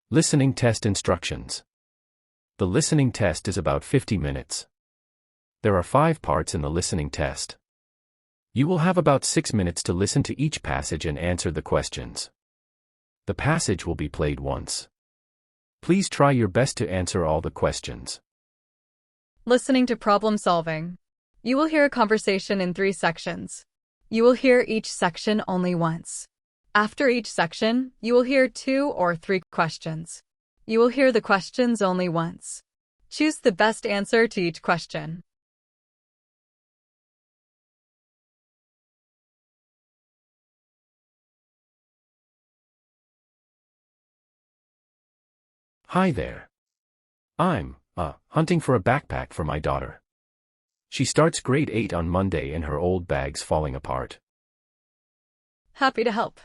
Listening test instructions. The listening test is about 50 minutes. There are 5 parts in the listening test. You will have about 6 minutes to listen to each passage and answer the questions. The passage will be played once. Please try your best to answer all the questions. Listening to problem solving. You will hear a conversation in 3 sections. You will hear each section only once. After each section, you will hear 2 or 3 questions. You will hear the questions only once. Choose the best answer to each question. Hi there. I'm hunting for a backpack for my daughter. She starts grade 8 on Monday and her old bag's falling apart. Happy to help.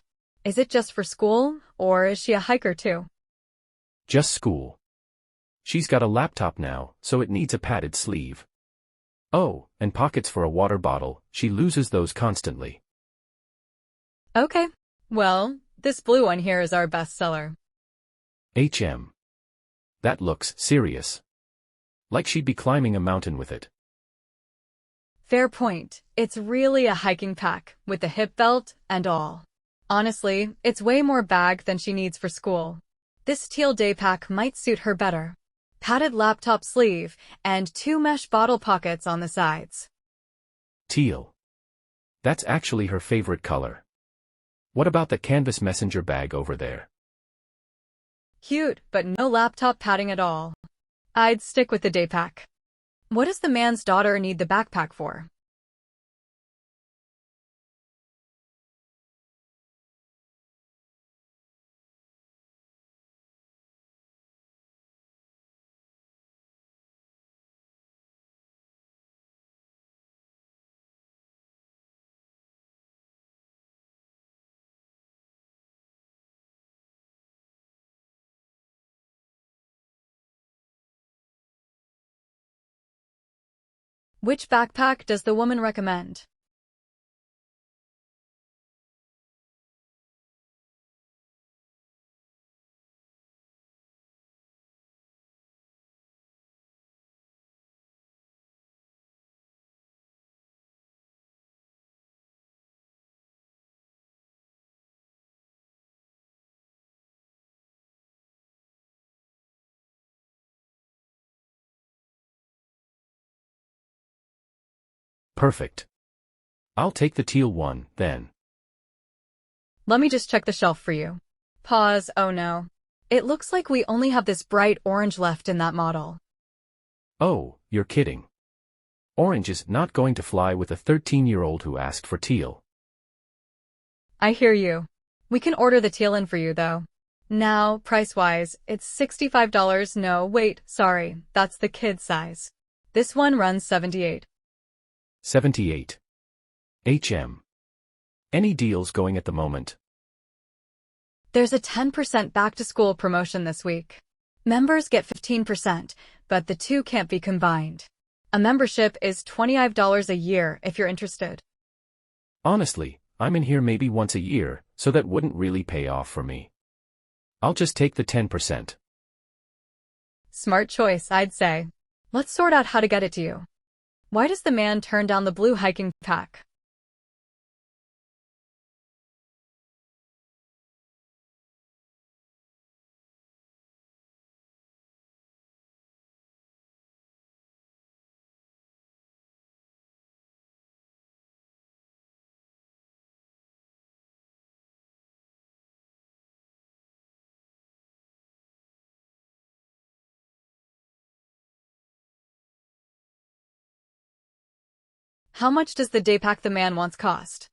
Is it just for school, or is she a hiker too? Just school. She's got a laptop now, so it needs a padded sleeve. Oh, and pockets for a water bottle, she loses those constantly. Okay. Well, this blue one here is our best seller. HM. That looks serious. Like she'd be climbing a mountain with it. Fair point. It's really a hiking pack, with a hip belt and all. Honestly, it's way more bag than she needs for school. This teal day pack might suit her better. Padded laptop sleeve, and 2 mesh bottle pockets on the sides. Teal. That's actually her favorite color. What about the canvas messenger bag over there? Cute, but no laptop padding at all. I'd stick with the day pack. What does the man's daughter need the backpack for? Which backpack does the woman recommend? Perfect. I'll take the teal one, then. Let me just check the shelf for you. Pause, oh no. It looks like we only have this bright orange left in that model. Oh, you're kidding. Orange is not going to fly with a 13-year-old who asked for teal. I hear you. We can order the teal in for you, though. Now, price-wise, it's $65. No, wait, sorry, that's the kid size. This one runs $78. 78. HM. Any deals going at the moment? There's a 10% back-to-school promotion this week. Members get 15%, but the two can't be combined. A membership is $25 a year if you're interested. Honestly, I'm in here maybe once a year, so that wouldn't really pay off for me. I'll just take the 10%. Smart choice, I'd say. Let's sort out how to get it to you. Why does the man turn down the blue hiking pack? How much does the day pack the man wants cost?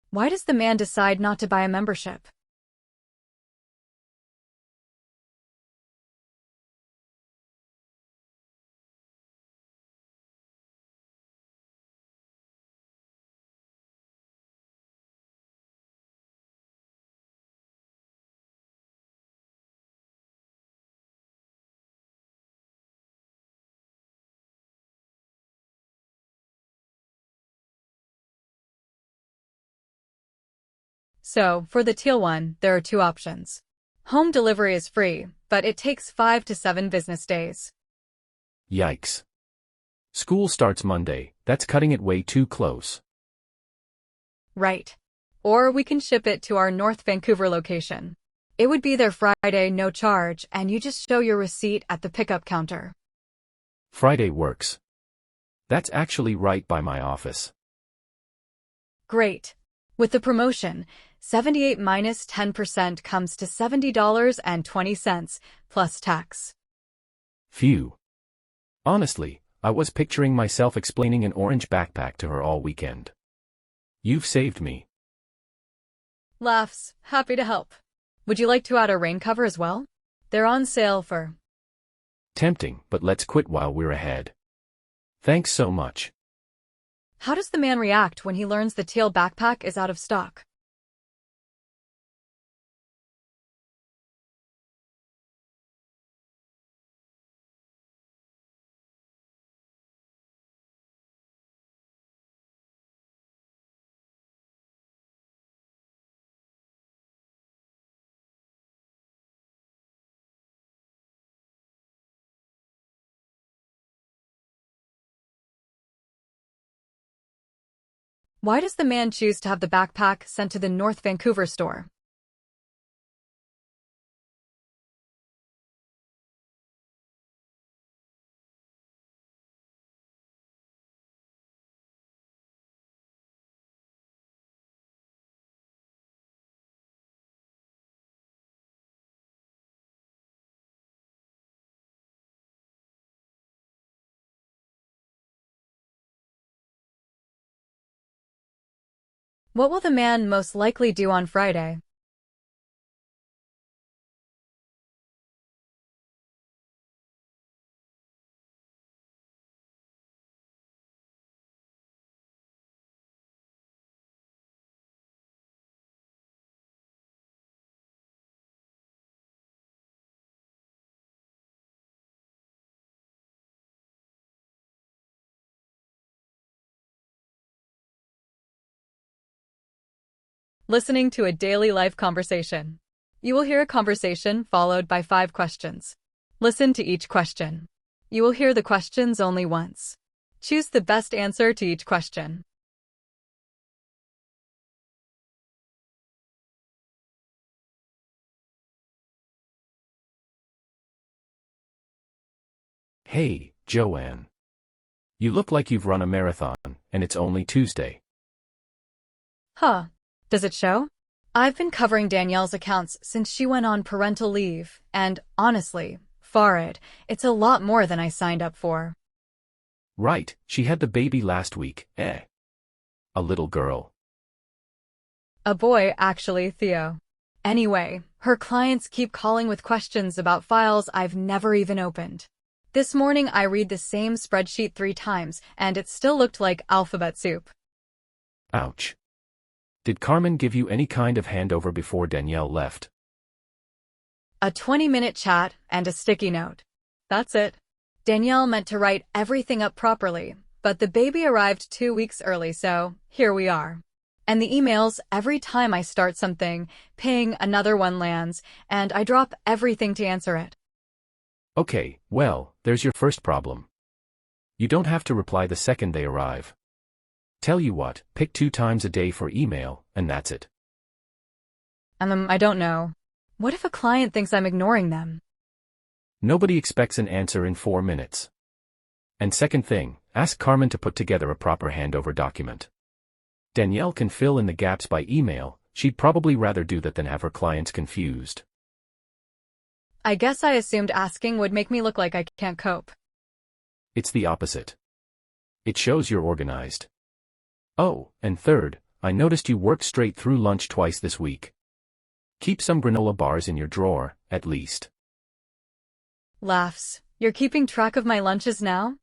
Why does the man decide not to buy a membership? So, for the teal one, there are two options. Home delivery is free, but it takes 5 to 7 business days. Yikes. School starts Monday, that's cutting it way too close. Right. Or we can ship it to our North Vancouver location. It would be there Friday, no charge, and you just show your receipt at the pickup counter. Friday works. That's actually right by my office. Great. With the promotion, 78 minus 10% comes to $70.20, plus tax. Phew. Honestly, I was picturing myself explaining an orange backpack to her all weekend. You've saved me. Laughs, happy to help. Would you like to add a rain cover as well? They're on sale for... Tempting, but let's quit while we're ahead. Thanks so much. How does the man react when he learns the teal backpack is out of stock? Why does the man choose to have the backpack sent to the North Vancouver store? What will the man most likely do on Friday? Listening to a daily life conversation. You will hear a conversation followed by 5 questions. Listen to each question. You will hear the questions only once. Choose the best answer to each question. Hey, Joanne. You look like you've run a marathon, and it's only Tuesday. Huh. Does it show? I've been covering Danielle's accounts since she went on parental leave, and honestly, Farid, it's a lot more than I signed up for. Right, she had the baby last week, eh? A little girl. A boy, actually, Theo. Anyway, her clients keep calling with questions about files I've never even opened. This morning I read the same spreadsheet 3 times, and it still looked like alphabet soup. Ouch. Did Carmen give you any kind of handover before Danielle left? A 20-minute chat and a sticky note. That's it. Danielle meant to write everything up properly, but the baby arrived 2 weeks early, so here we are. And the emails, every time I start something, ping, another one lands, and I drop everything to answer it. Okay, well, there's your first problem. You don't have to reply the second they arrive. Tell you what, pick 2 times a day for email, and that's it. I don't know. What if a client thinks I'm ignoring them? Nobody expects an answer in 4 minutes. And second thing, ask Carmen to put together a proper handover document. Danielle can fill in the gaps by email, she'd probably rather do that than have her clients confused. I guess I assumed asking would make me look like I can't cope. It's the opposite. It shows you're organized. Oh, and third, I noticed you worked straight through lunch twice this week. Keep some granola bars in your drawer, at least. Laughs. You're keeping track of my lunches now?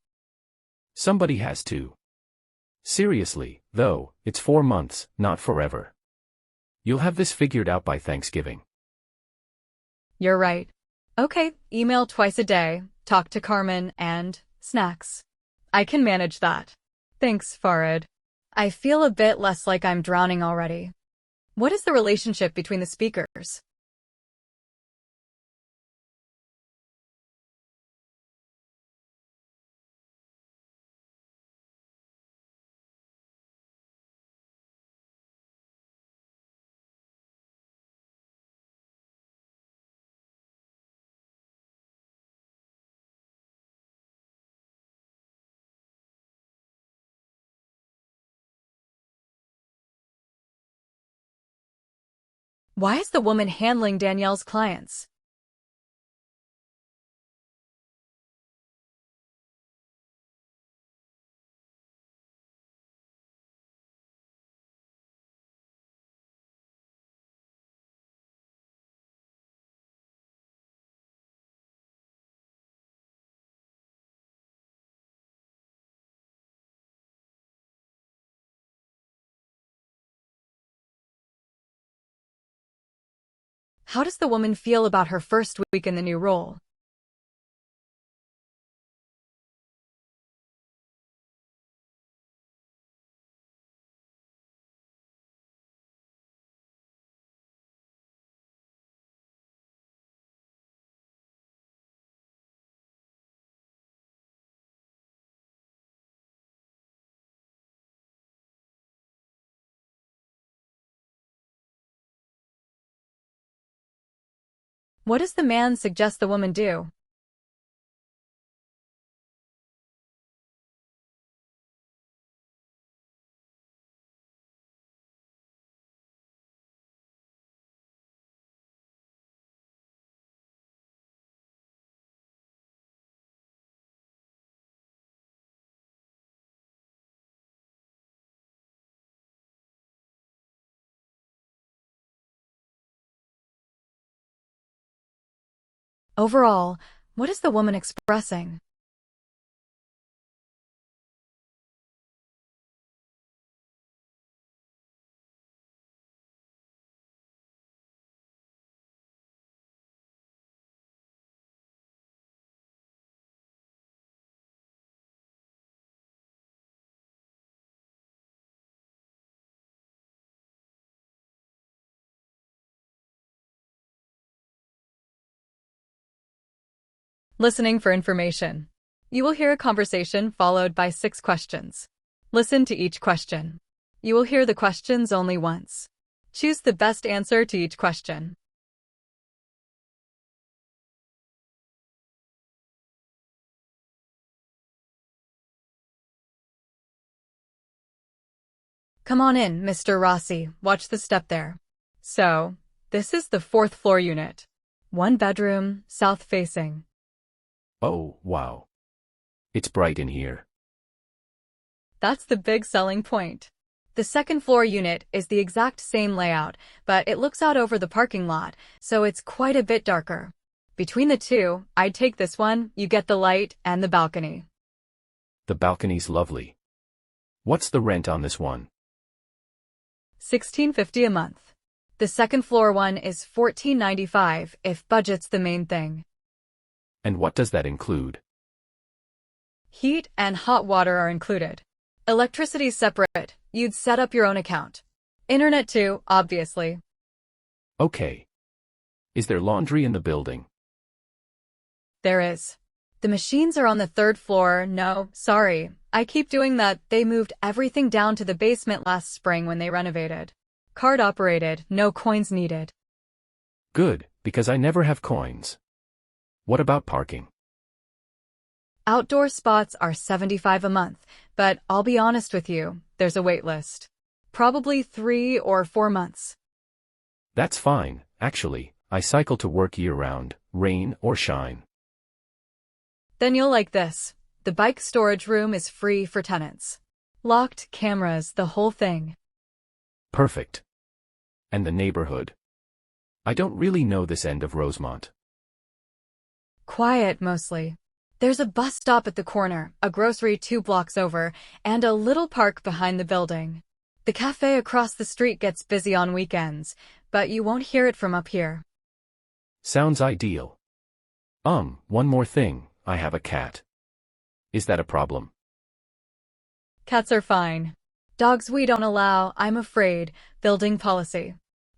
Somebody has to. Seriously, though, it's 4 months, not forever. You'll have this figured out by Thanksgiving. You're right. Okay, email twice a day, talk to Carmen, and snacks. I can manage that. Thanks, Farid. I feel a bit less like I'm drowning already. What is the relationship between the speakers? Why is the woman handling Danielle's clients? How does the woman feel about her first week in the new role? What does the man suggest the woman do? Overall, what is the woman expressing? Listening for information. You will hear a conversation followed by 6 questions. Listen to each question. You will hear the questions only once. Choose the best answer to each question. Come on in, Mr. Rossi. Watch the step there. So, this is the 4th floor unit. 1 bedroom, south facing. Oh, wow. It's bright in here. That's the big selling point. The 2nd floor unit is the exact same layout, but it looks out over the parking lot, so it's quite a bit darker. Between the two, I'd take this one. You get the light and the balcony. The balcony's lovely. What's the rent on this one? $16.50 a month. The 2nd floor one is $14.95 if budget's the main thing. And what does that include? Heat and hot water are included. Electricity's separate. You'd set up your own account. Internet too, obviously. Okay. Is there laundry in the building? There is. The machines are on the 3rd floor. No, sorry. I keep doing that. They moved everything down to the basement last spring when they renovated. Card operated, no coins needed. Good, because I never have coins. What about parking? Outdoor spots are $75 a month, but I'll be honest with you, there's a wait list. Probably 3 or 4 months. That's fine, actually. I cycle to work year-round, rain or shine. Then you'll like this. The bike storage room is free for tenants. Locked cameras, the whole thing. Perfect. And the neighborhood? I don't really know this end of Rosemont. Quiet, mostly. There's a bus stop at the corner, a grocery 2 blocks over, and a little park behind the building. The cafe across the street gets busy on weekends, but you won't hear it from up here. Sounds ideal. One more thing. I have a cat. Is that a problem? Cats are fine. Dogs we don't allow, I'm afraid. Building policy.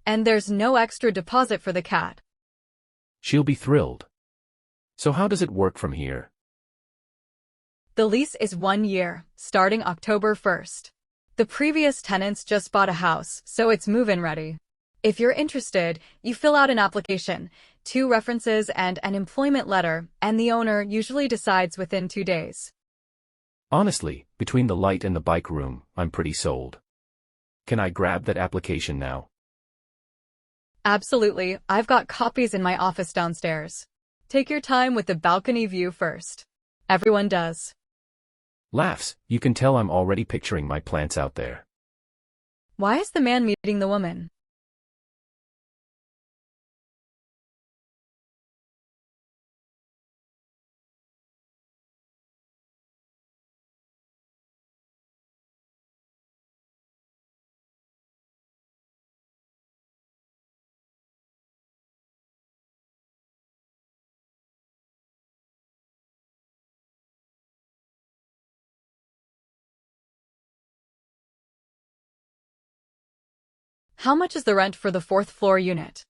And there's no extra deposit for the cat. She'll be thrilled. So how does it work from here? The lease is 1 year, starting October 1st. The previous tenants just bought a house, so it's move-in ready. If you're interested, you fill out an application, 2 references and an employment letter, and the owner usually decides within 2 days. Honestly, between the light and the bike room, I'm pretty sold. Can I grab that application now? Absolutely, I've got copies in my office downstairs. Take your time with the balcony view first. Everyone does. Laughs, you can tell I'm already picturing my plants out there. Why is the man meeting the woman? How much is the rent for the 4th floor unit?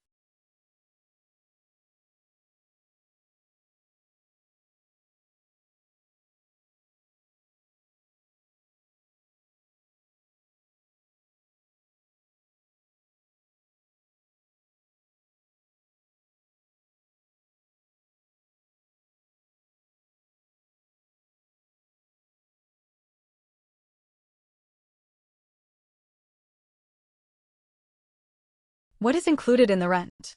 What is included in the rent?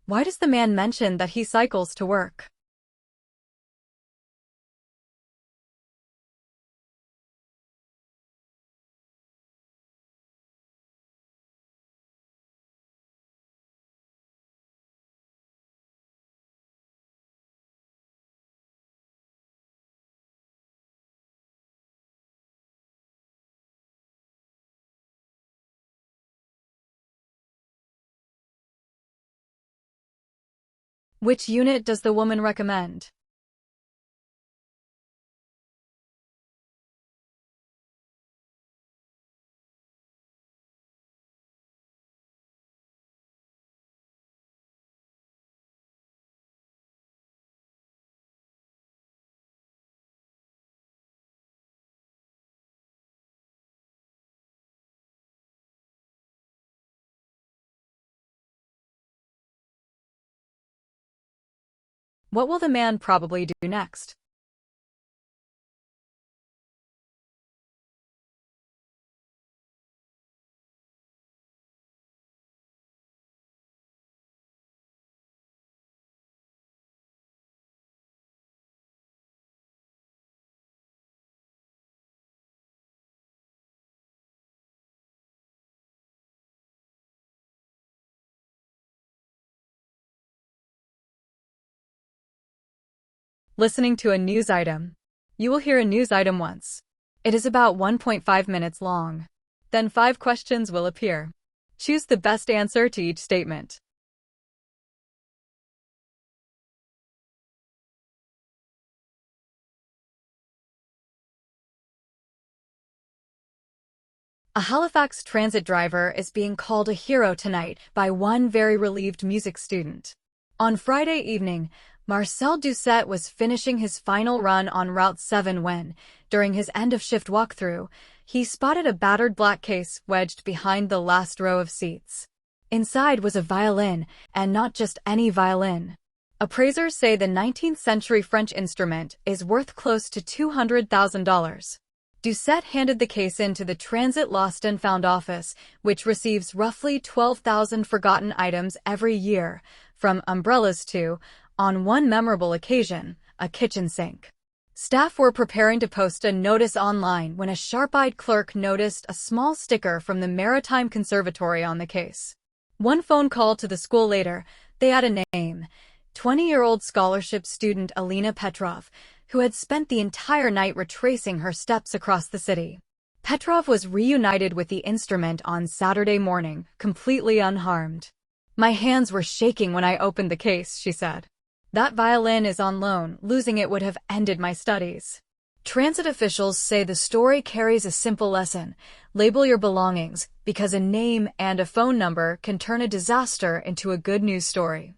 Why does the man mention that he cycles to work? Which unit does the woman recommend? What will the man probably do next? Listening to a news item. You will hear a news item once. It is about 1.5 minutes long. Then 5 questions will appear. Choose the best answer to each statement. A Halifax transit driver is being called a hero tonight by one very relieved music student. On Friday evening, Marcel Doucet was finishing his final run on Route 7 when, during his end-of-shift walkthrough, he spotted a battered black case wedged behind the last row of seats. Inside was a violin, and not just any violin. Appraisers say the 19th-century French instrument is worth close to $200,000. Doucet handed the case in to the Transit Lost and Found office, which receives roughly 12,000 forgotten items every year, from umbrellas to, on one memorable occasion, a kitchen sink. Staff were preparing to post a notice online when a sharp-eyed clerk noticed a small sticker from the Maritime Conservatory on the case. One phone call to the school later, they had a name. 20-year-old scholarship student Alina Petrov, who had spent the entire night retracing her steps across the city. Petrov was reunited with the instrument on Saturday morning, completely unharmed. "My hands were shaking when I opened the case," she said. "That violin is on loan. Losing it would have ended my studies." Transit officials say the story carries a simple lesson. Label your belongings, because a name and a phone number can turn a disaster into a good news story.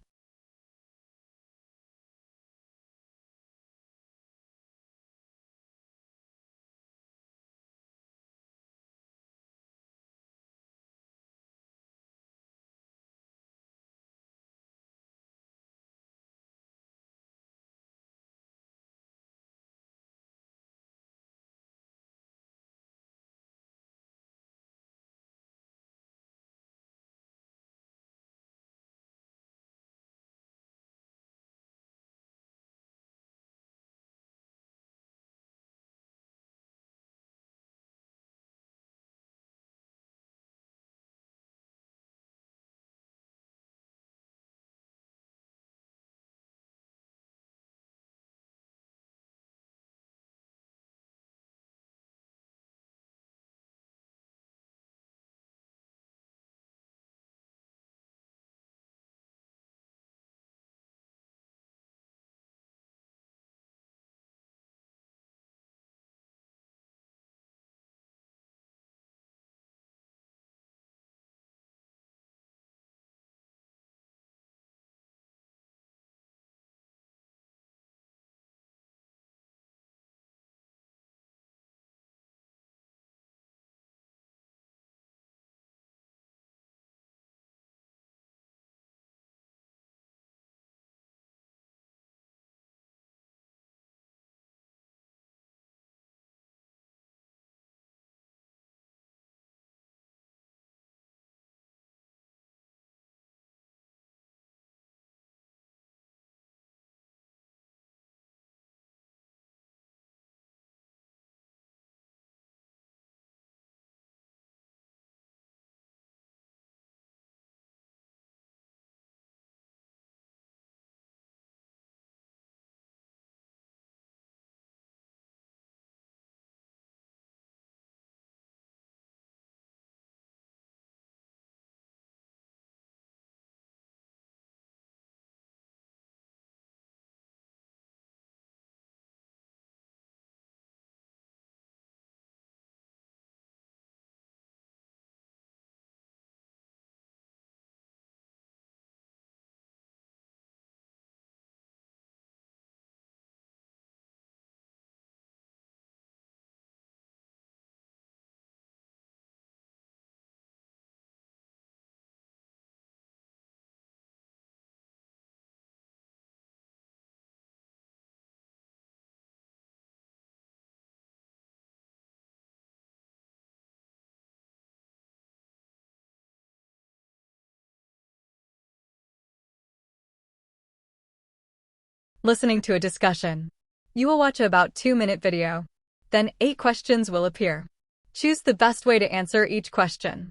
Listening to a discussion. You will watch about 2-minute video. Then 8 questions will appear. Choose the best way to answer each question.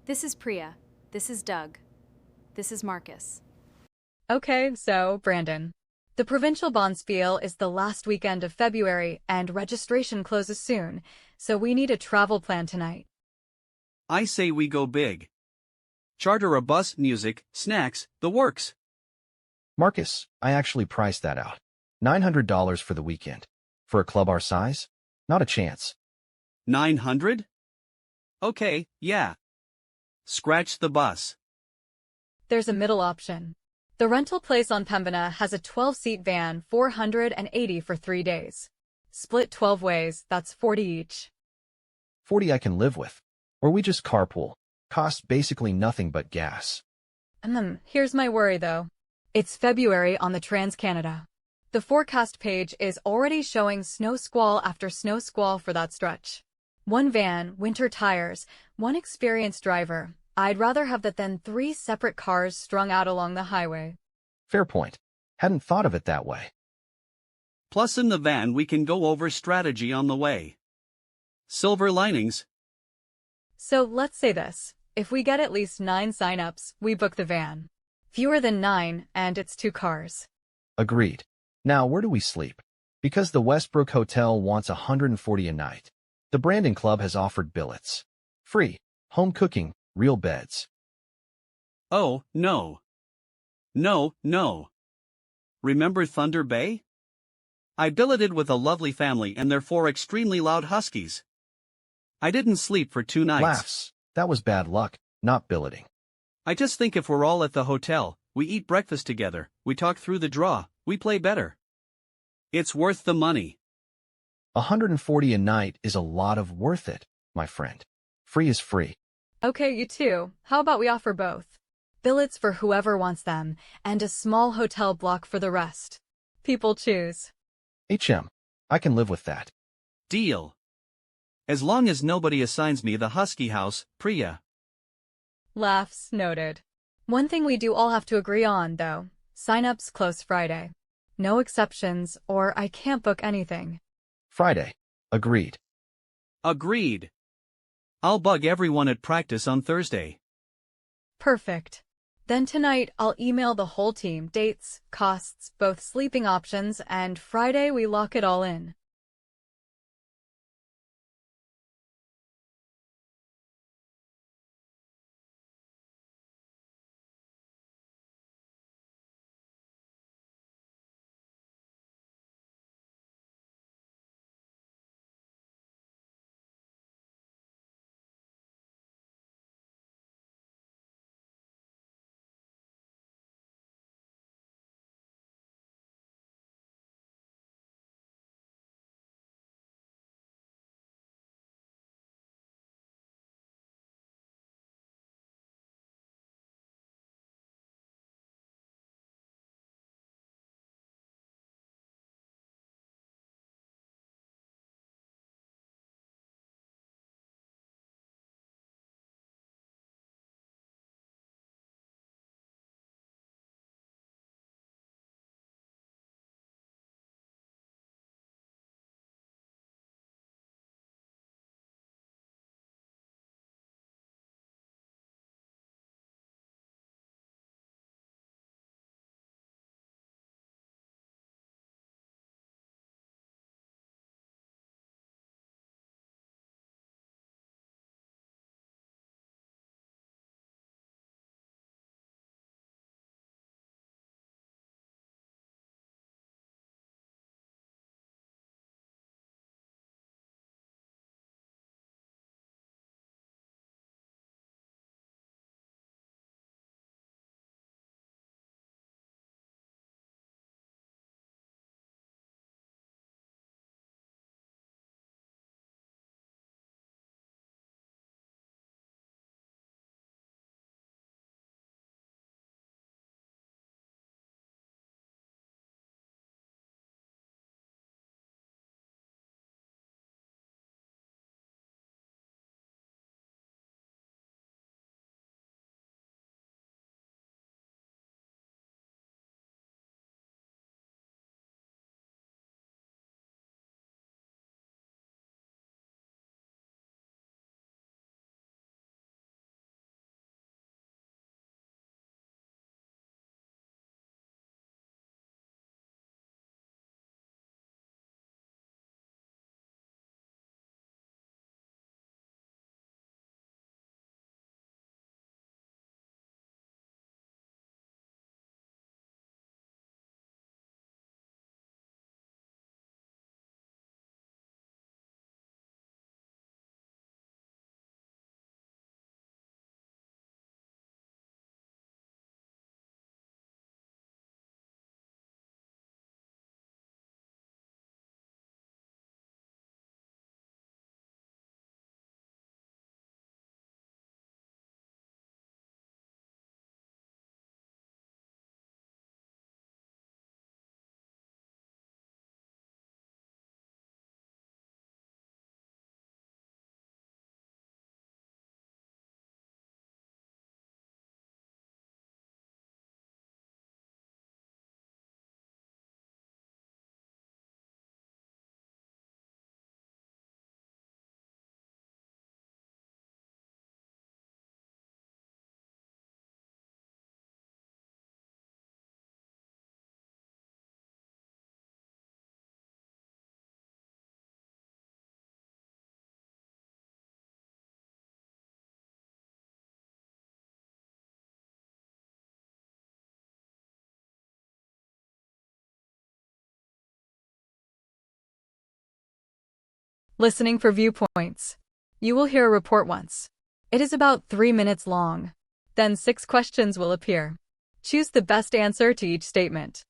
This is Priya. This is Doug. This is Marcus. Okay, so, Brandon. The provincial bonspiel is the last weekend of February and registration closes soon, so we need a travel plan tonight. I say we go big. Charter a bus, music, snacks, the works. Marcus, I actually priced that out. $900 for the weekend. For a club our size? Not a chance. 900? Okay, yeah. Scratch the bus. There's a middle option. The rental place on Pembina has a 12-seat van, $480 for 3 days. Split 12 ways, that's $40 each. 40 I can live with. Or we just carpool. Costs basically nothing but gas. Here's my worry though. It's February on the Trans-Canada. The forecast page is already showing snow squall after snow squall for that stretch. One van, winter tires, one experienced driver. I'd rather have that than 3 separate cars strung out along the highway. Fair point. Hadn't thought of it that way. Plus in the van we can go over strategy on the way. Silver linings. So let's say this. If we get at least 9 signups, we book the van. Fewer than 9, and it's 2 cars. Agreed. Now, where do we sleep? Because the Westbrook Hotel wants $140 a night. The Brandon Club has offered billets. Free. Home cooking. Real beds. Oh, no. No, no. Remember Thunder Bay? I billeted with a lovely family and their 4 extremely loud huskies. I didn't sleep for 2 nights. Laughs. That was bad luck, not billeting. I just think if we're all at the hotel, we eat breakfast together, we talk through the draw, we play better. It's worth the money. $140 a night is a lot of worth it, my friend. Free is free. Okay, you two. How about we offer both? Billets for whoever wants them, and a small hotel block for the rest. People choose. HM. I can live with that. Deal. As long as nobody assigns me the husky house, Priya. Laughs noted. One thing we do all have to agree on, though. Sign-ups close Friday. No exceptions, or I can't book anything. Friday. Agreed. Agreed. I'll bug everyone at practice on Thursday. Perfect. Then tonight, I'll email the whole team dates, costs, both sleeping options, and Friday we lock it all in. Listening for Viewpoints. You will hear a report once. It is about 3 minutes long. Then 6 questions will appear. Choose the best answer to each statement.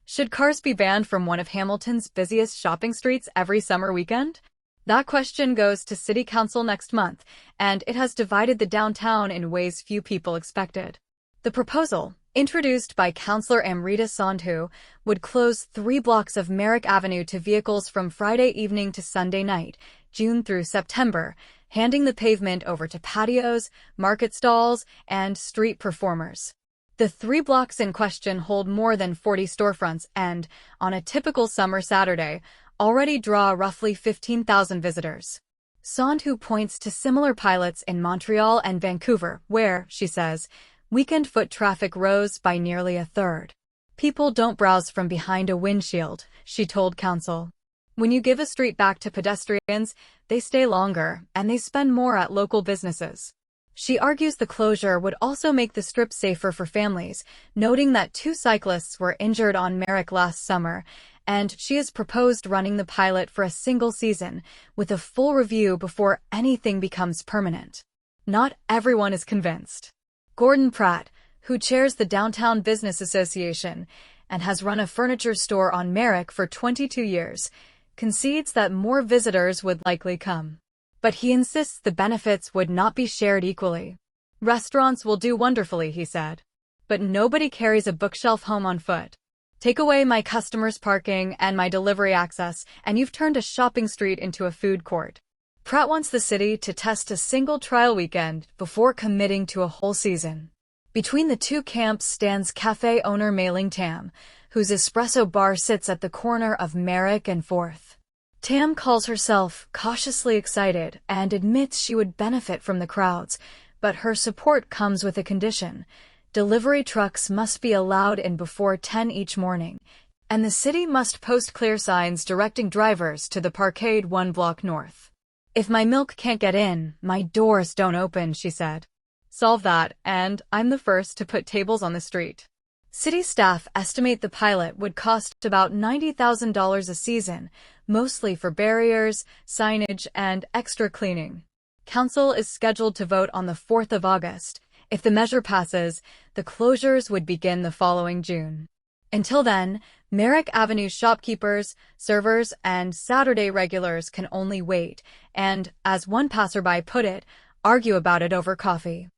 Should cars be banned from one of Hamilton's busiest shopping streets every summer weekend? That question goes to City Council next month, and it has divided the downtown in ways few people expected. The proposal, introduced by Councillor Amrita Sandhu, would close 3 blocks of Merrick Avenue to vehicles from Friday evening to Sunday night, June through September, handing the pavement over to patios, market stalls, and street performers. The 3 blocks in question hold more than 40 storefronts and, on a typical summer Saturday, already draw roughly 15,000 visitors. Sandhu points to similar pilots in Montreal and Vancouver, where, she says, weekend foot traffic rose by nearly a third. People don't browse from behind a windshield, she told Council. When you give a street back to pedestrians, they stay longer, and they spend more at local businesses. She argues the closure would also make the strip safer for families, noting that 2 cyclists were injured on Merrick last summer, and she has proposed running the pilot for a single season, with a full review before anything becomes permanent. Not everyone is convinced. Gordon Pratt, who chairs the Downtown Business Association and has run a furniture store on Merrick for 22 years, concedes that more visitors would likely come. But he insists the benefits would not be shared equally. Restaurants will do wonderfully, he said. But nobody carries a bookshelf home on foot. Take away my customers' parking and my delivery access, and you've turned a shopping street into a food court. Pratt wants the city to test a single trial weekend before committing to a whole season. Between the 2 camps stands cafe owner Mei-Ling Tam, whose espresso bar sits at the corner of Merrick and 4th. Tam calls herself cautiously excited and admits she would benefit from the crowds, but her support comes with a condition. Delivery trucks must be allowed in before 10 each morning, and the city must post clear signs directing drivers to the parkade 1 block north. If my milk can't get in, my doors don't open, she said. Solve that, and I'm the first to put tables on the street. City staff estimate the pilot would cost about $90,000 a season, mostly for barriers, signage, and extra cleaning. Council is scheduled to vote on the 4th of August. If the measure passes, the closures would begin the following June. Until then, Merrick Avenue shopkeepers, servers, and Saturday regulars can only wait and, as one passerby put it, argue about it over coffee.